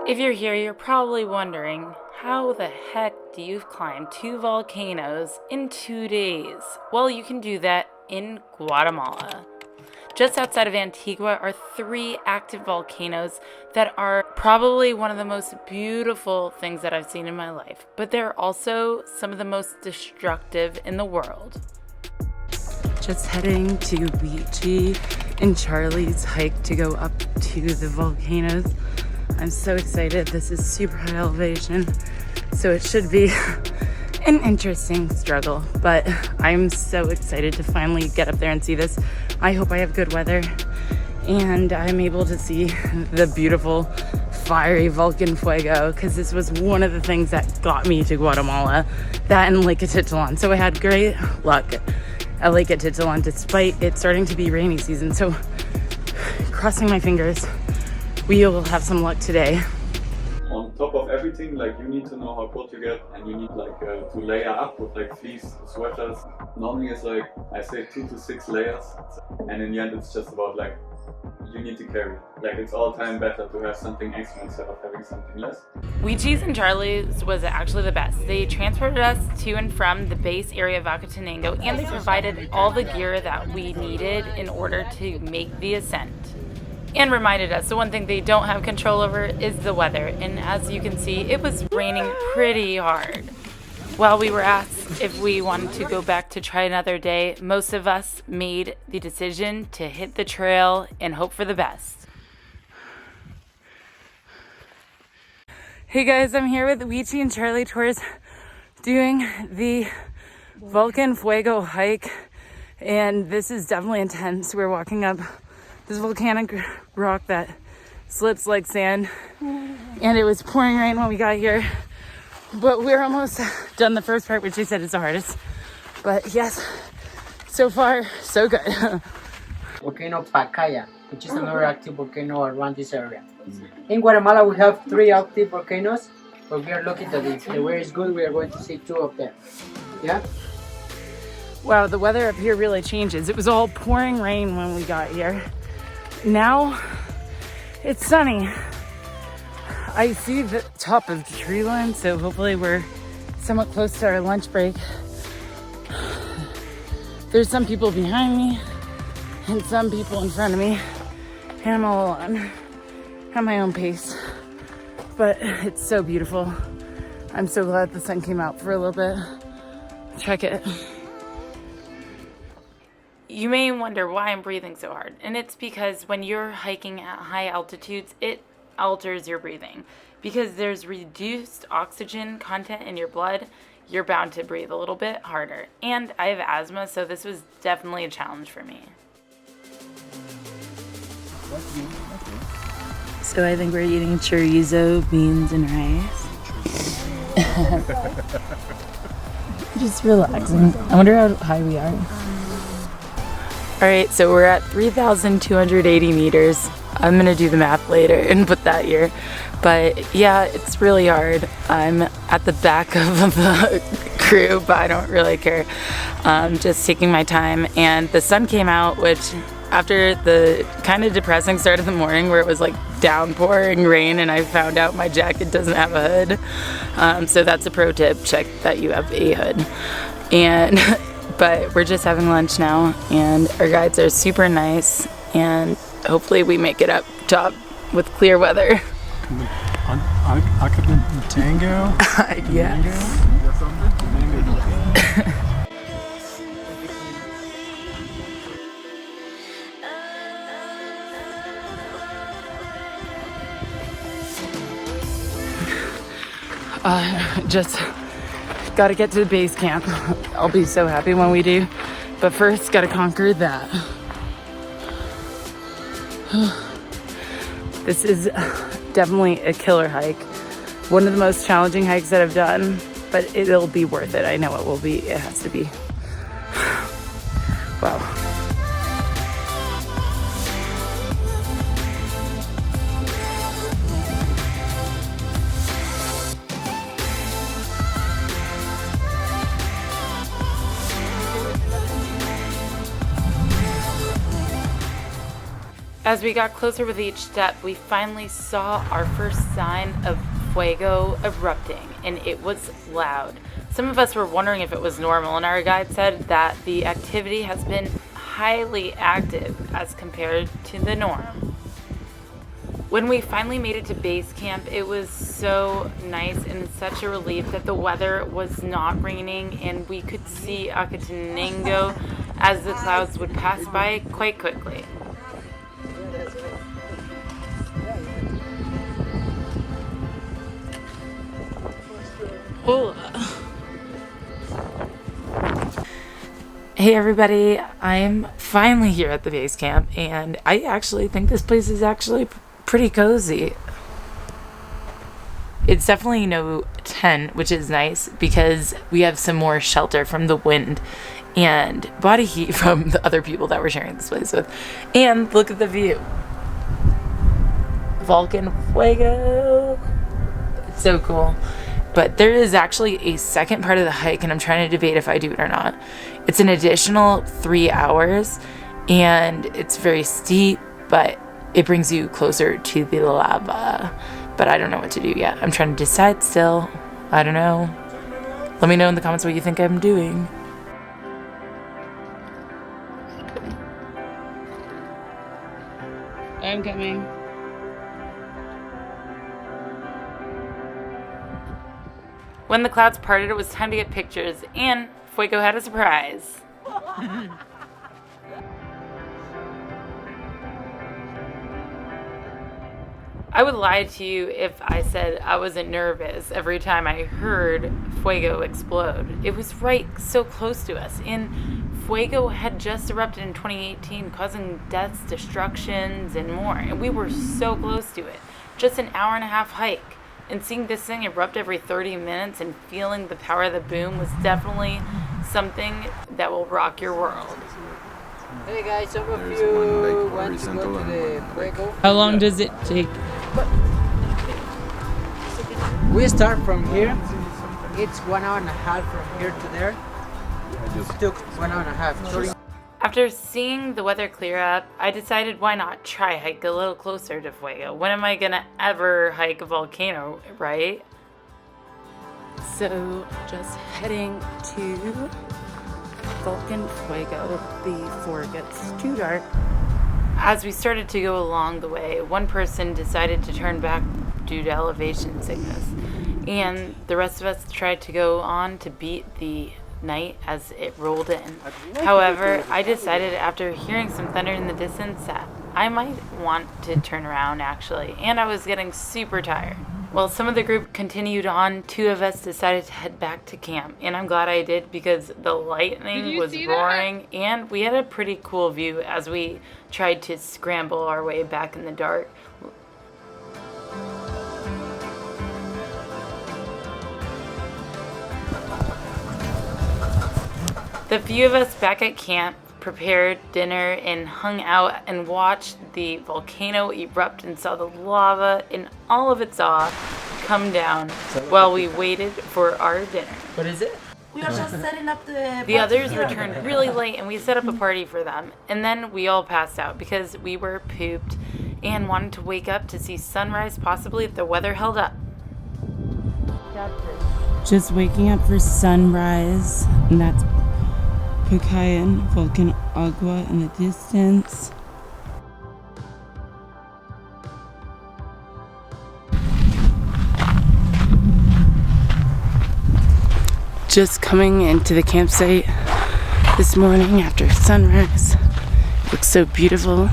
If you're here, you're probably wondering, how the heck do you climb 2 volcanoes in 2 days? Well, you can do that in Guatemala. Just outside of Antigua are 3 active volcanoes that are probably one of the most beautiful things that I've seen in my life, but they're also some of the most destructive in the world. Just heading to Luigi and Charlie's hike to go up to the volcanoes. I'm so excited. This is super high elevation, so it should be an interesting struggle, but I'm so excited to finally get up there and see this. I hope I have good weather and I'm able to see the beautiful fiery Volcan Fuego, because this was one of the things that got me to Guatemala, that and Lake Atitlan. So I had great luck at Lake Atitlan despite it starting to be rainy season. So crossing my fingers, we will have some luck today. On top of everything, like, you need to know how cold you get, and you need like to layer up with like fleece sweaters. Normally it's like, I say 2 to 6 layers, and in the end it's just about like, you need to carry. Like, it's all time better to have something extra instead of having something less. Luigi's and Charlie's was actually the best. They transported us to and from the base area of Acatenengo, and they provided all the gear that we needed in order to make the ascent. And reminded us the one thing they don't have control over is the weather. And as you can see, it was raining pretty hard. While we were asked if we wanted to go back to try another day, most of us made the decision to hit the trail and hope for the best. Hey guys, I'm here with Luigi and Charlie Tours doing the Volcan Fuego hike. And this is definitely intense. We're walking up this volcanic rock that slips like sand, and it was pouring rain when we got here, but we're almost done the first part, which they said is the hardest. But yes, so far so good. Volcano Pacaya, which is another active volcano around this area. In Guatemala we have 3 active volcanoes, but we are looking at it. The weather is good, we are going to see 2 of them. Yeah? Wow, the weather up here really changes. It was all pouring rain when we got here. Now it's sunny. I see the top of the tree line, so hopefully we're somewhat close to our lunch break. There's some people behind me and some people in front of me, and I'm all alone at my own pace. But it's so beautiful. I'm so glad the sun came out for a little bit. Check it. You may wonder why I'm breathing so hard, and it's because when you're hiking at high altitudes, it alters your breathing. Because there's reduced oxygen content in your blood, you're bound to breathe a little bit harder. And I have asthma, so this was definitely a challenge for me. So I think we're eating chorizo, beans, and rice. Just relaxing. I wonder how high we are. Alright, so we're at 3,280 meters. I'm gonna do the math later and put that here. But yeah, it's really hard. I'm at the back of the crew, but I don't really care. Just taking my time. And the sun came out, which after the kind of depressing start of the morning where it was like downpouring rain and I found out my jacket doesn't have a hood. So that's a pro tip, check that you have a hood. And but we're just having lunch now, and our guides are super nice, and hopefully we make it up top with clear weather. Akatenengo? Yes. Just gotta get to the base camp. I'll be so happy when we do. But first, gotta conquer that. This is definitely a killer hike. One of the most challenging hikes that I've done, but it'll be worth it. I know it will be. It has to be. Wow. As we got closer with each step, we finally saw our first sign of Fuego erupting, and it was loud. Some of us were wondering if it was normal, and our guide said that the activity has been highly active as compared to the norm. When we finally made it to base camp, it was so nice and such a relief that the weather was not raining and we could see Akatenengo as the clouds would pass by quite quickly. Hola. Hey everybody, I'm finally here at the base camp, and I actually think this place is actually pretty cozy. It's definitely no tent, which is nice because we have some more shelter from the wind and body heat from the other people that we're sharing this place with. And look at the view. Volcan Fuego. It's so cool. But there is actually a second part of the hike, and I'm trying to debate if I do it or not. It's an additional 3 hours, and it's very steep, but it brings you closer to the lava. But I don't know what to do yet. I'm trying to decide still. I don't know. Let me know in the comments what you think I'm doing. I'm coming. When the clouds parted, it was time to get pictures, and Fuego had a surprise. I would lie to you if I said I wasn't nervous every time I heard Fuego explode. It was right so close to us, and Fuego had just erupted in 2018, causing deaths, destructions, and more, and we were so close to it. Just an hour-and-a-half hike. And seeing this thing erupt every 30 minutes and feeling the power of the boom was definitely something that will rock your world. Hey guys, some of you want to go to the Fuego. How long does it take? We start from here. It's 1 hour and a half from here to there. It took 1 hour and a half. After seeing the weather clear up, I decided why not try hike a little closer to Fuego. When am I gonna ever hike a volcano, right? So just heading to Volcan Fuego before it gets too dark. As we started to go along the way, one person decided to turn back due to elevation sickness, and the rest of us tried to go on to beat the night as it rolled in. However, I decided after hearing some thunder in the distance that I might want to turn around actually, and I was getting super tired. While some of the group continued on, 2 of us decided to head back to camp, and I'm glad I did because the lightning was roaring and we had a pretty cool view as we tried to scramble our way back in the dark. The few of us back at camp prepared dinner and hung out and watched the volcano erupt and saw the lava in all of its awe come down while we waited for our dinner. What is it? We are just setting up The others returned really late and we set up a party for them. And then we all passed out because we were pooped and wanted to wake up to see sunrise possibly if the weather held up. Just waking up for sunrise, and that's Pacaya Volcano Agua in the distance. Just coming into the campsite this morning after sunrise. It looks so beautiful.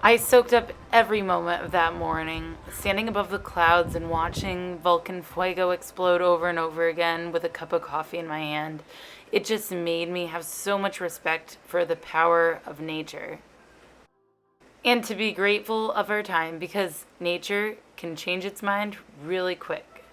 I soaked up every moment of that morning, standing above the clouds and watching Volcan Fuego explode over and over again with a cup of coffee in my hand. It just made me have so much respect for the power of nature. And to be grateful of our time because nature can change its mind really quick.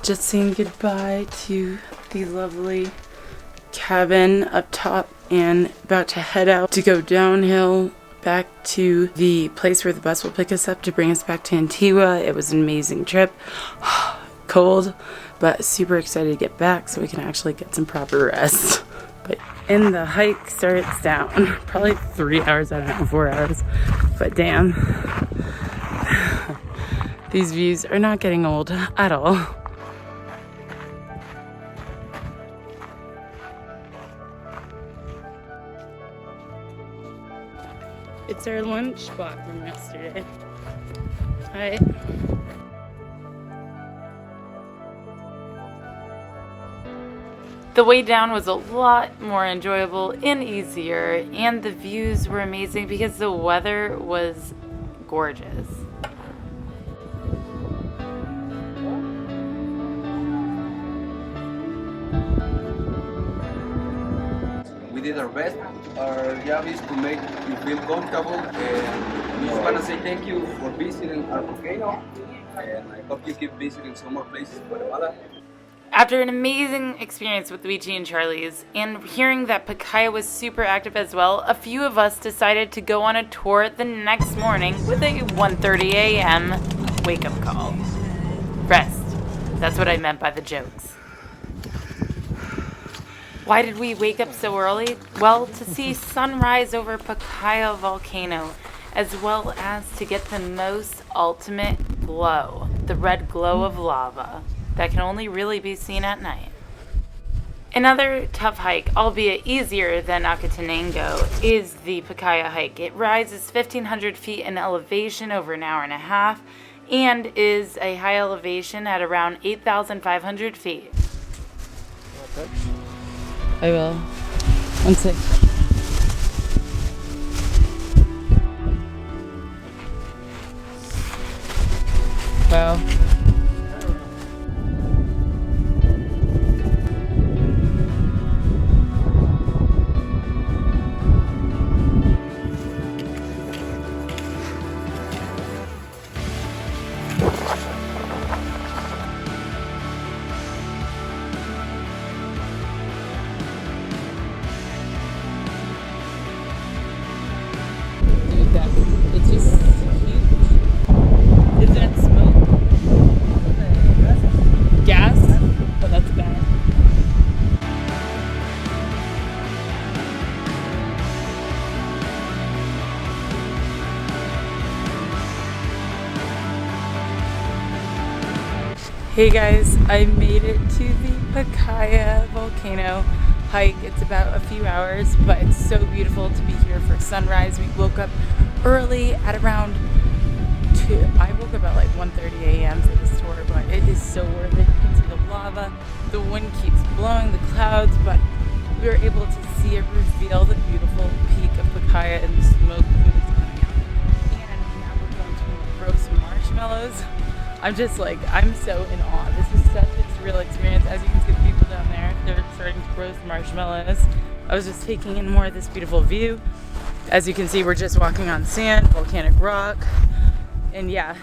Just saying goodbye to the lovely cabin up top and about to head out to go downhill back to the place where the bus will pick us up to bring us back to Antigua. It was an amazing trip. Cold, but super excited to get back so we can actually get some proper rest. But And the hike starts down. Probably 3 hours, I don't know, 4 hours. But damn. These views are not getting old at all. It's our lunch spot from yesterday. Hi. The way down was a lot more enjoyable and easier, and the views were amazing because the weather was gorgeous. We did our best. Our job is to make you feel comfortable, and we just want to say thank you for visiting our volcano, and I hope you keep visiting some more places in Guatemala. After an amazing experience with Luigi and Charlie's, and hearing that Pacaya was super active as well, a few of us decided to go on a tour the next morning with a 1:30 a.m. wake-up call. Rest. That's what I meant by the jokes. Why did we wake up so early? Well, to see sunrise over Pacaya Volcano, as well as to get the most ultimate glow, the red glow of lava that can only really be seen at night. Another tough hike, albeit easier than Acatenengo, is the Pacaya hike. It rises 1,500 feet in elevation over an hour and a half and is a high elevation at around 8,500 feet. I will. One sec. Wow. It's just huge. Is that smoke? Gas? Oh, that's bad. Hey guys, I made it to the Pacaya Volcano hike. It's about a few hours, but it's so beautiful to be here for sunrise. We woke up early at around 2. I woke up at like 1:30 a.m. for this tour, but it is so worth it. You can see the lava, the wind keeps blowing the clouds, but we were able to see it reveal the beautiful peak of Pacaya and the smoke plumes coming out. And now we're going to roast marshmallows. I'm so in awe. This is such a surreal experience. As you can see, the people down there, they're starting to roast marshmallows. I was just taking in more of this beautiful view. As you can see, we're just walking on sand, volcanic rock. And yeah,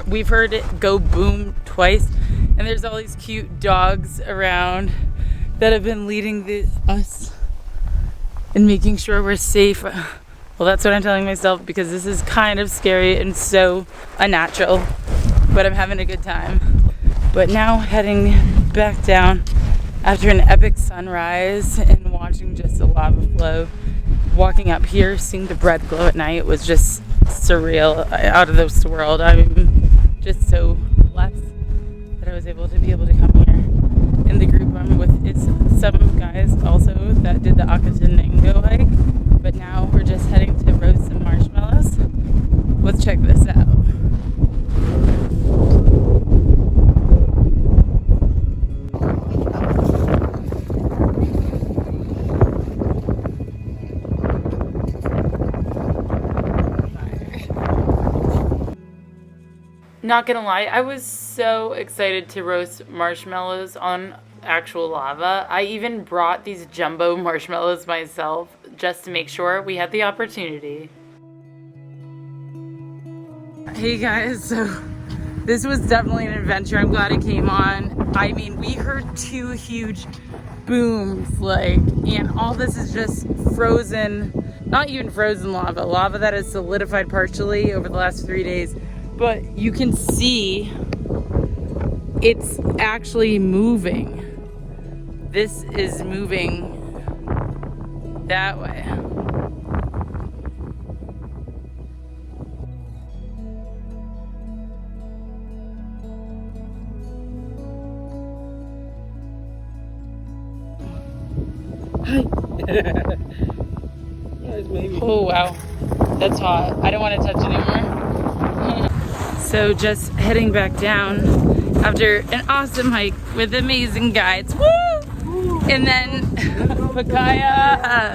we've heard it go boom twice. And there's all these cute dogs around that have been leading us and making sure we're safe. Well, that's what I'm telling myself, because this is kind of scary and so unnatural. But I'm having a good time. But now heading back down after an epic sunrise and watching just the lava flow. Walking up here, seeing the red glow at night was just surreal, out of this world. I'm just so blessed that I was able to come here. In the group I'm with is some guys also that did the Akatenengo hike, but now we're just heading to roast some marshmallows. Let's check this out. Not gonna lie, I was so excited to roast marshmallows on actual lava. I even brought these jumbo marshmallows myself just to make sure we had the opportunity. Hey guys, so this was definitely an adventure. I'm glad it came on. I mean, we heard 2 huge booms, and all this is just frozen, not even frozen lava that has solidified partially over the last 3 days. But you can see it's actually moving. This is moving that way. Oh wow, that's hot. I don't want to touch anymore. So just heading back down after an awesome hike with amazing guides. Woo! And then Pacaya.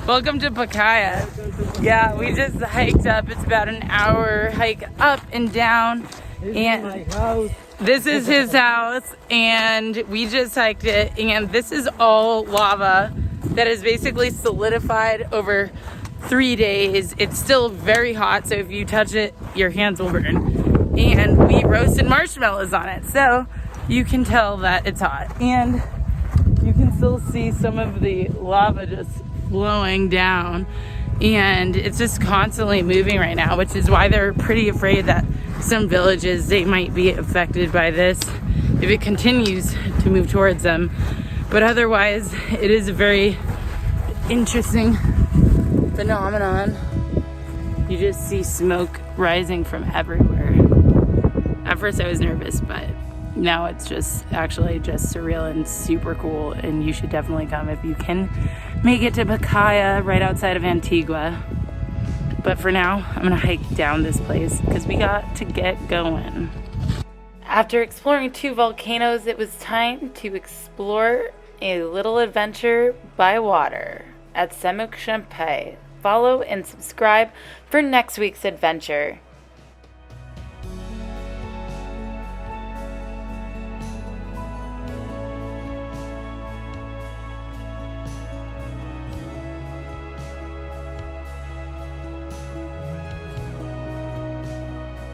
Welcome to Pacaya. Yeah, we just hiked up. It's about an hour hike up and down. And this is his house, and we just hiked it, and this is all lava that is basically solidified over 3 days. It's still very hot, so if you touch it, your hands will burn. And we roasted marshmallows on it, so you can tell that it's hot. And you can still see some of the lava just blowing down, and it's just constantly moving right now, which is why they're pretty afraid that some villages, they might be affected by this if it continues to move towards them. But otherwise, it is a very interesting phenomenon. You just see smoke rising from everywhere. At first I was nervous, but now it's just actually just surreal and super cool, and you should definitely come if you can make it to Pacaya, right outside of Antigua. But for now, I'm gonna hike down this place because we got to get going. After exploring 2 volcanoes, it was time to explore a little adventure by water at Semuk Champay. Follow and subscribe for next week's adventure.